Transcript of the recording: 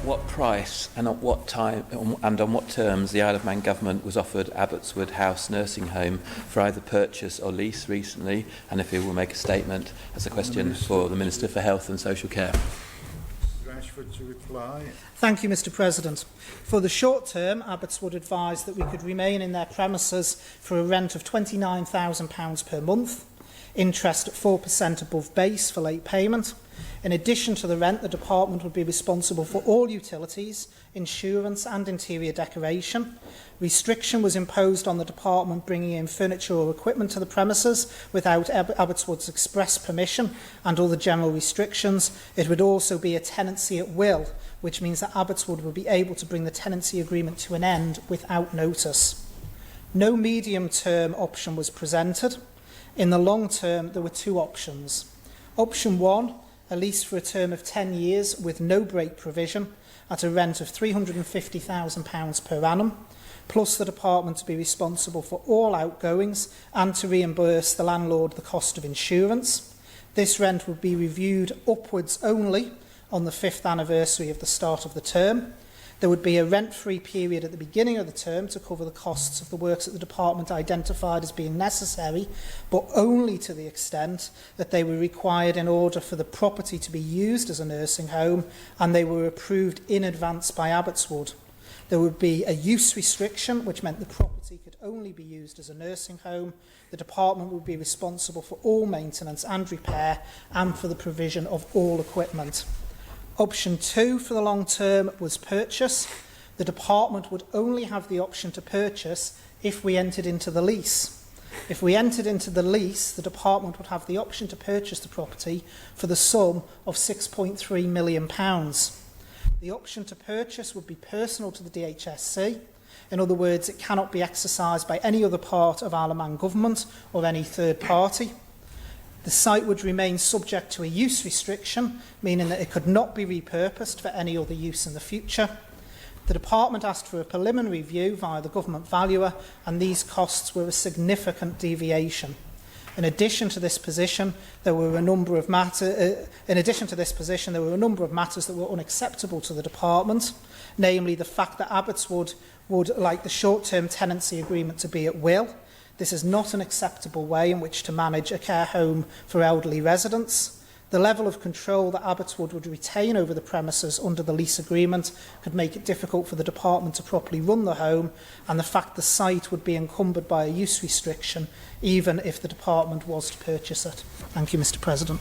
what price and at what time and on what terms the Isle of Man government was offered Abbotswood House Nursing Home for either purchase or lease recently, and if he will make a statement as a question for the Minister for Health and Social Care. To reply. Thank you, Mr. President. For the short term, Abbotswood advised that we could remain in their premises for a rent of £29,000 per month, interest at 4% above base for late payment. In addition to the rent, the department would be responsible for all utilities, insurance and interior decoration. Restriction was imposed on the department bringing in furniture or equipment to the premises without Abbotswood's express permission and other general restrictions. It would also be a tenancy at will, which means that Abbotswood would be able to bring the tenancy agreement to an end without notice. No medium-term option was presented. In the long term, there were two options. Option one, a lease for a term of 10 years with no break provision at a rent of £350,000 per annum, plus the department to be responsible for all outgoings and to reimburse the landlord the cost of insurance. This rent would be reviewed upwards only on the 5th anniversary of the start of the term. There would be a rent-free period at the beginning of the term to cover the costs of the works that the department identified as being necessary, but only to the extent that they were required in order for the property to be used as a nursing home, and they were approved in advance by Abbotswood. There would be a use restriction, which meant the property could only be used as a nursing home. The department would be responsible for all maintenance and repair and for the provision of all equipment. Option two for the long term was purchase. The department would only have the option to purchase if we entered into the lease. If we entered into the lease, the department would have the option to purchase the property for the sum of £6.3 million. The option to purchase would be personal to the DHSC. In other words, it cannot be exercised by any other part of Isle of Man government or any third party. The site would remain subject to a use restriction, meaning that it could not be repurposed for any other use in the future. The department asked for a preliminary review via the government valuer, and these costs were a significant deviation. In addition to this position, there were a number of matters that were unacceptable to the department, namely the fact that Abbotswood would like the short-term tenancy agreement to be at will. This is not an acceptable way in which to manage a care home for elderly residents. The level of control that Abbotswood would retain over the premises under the lease agreement could make it difficult for the department to properly run the home, and the fact the site would be encumbered by a use restriction even if the department was to purchase it. Thank you, Mr. President.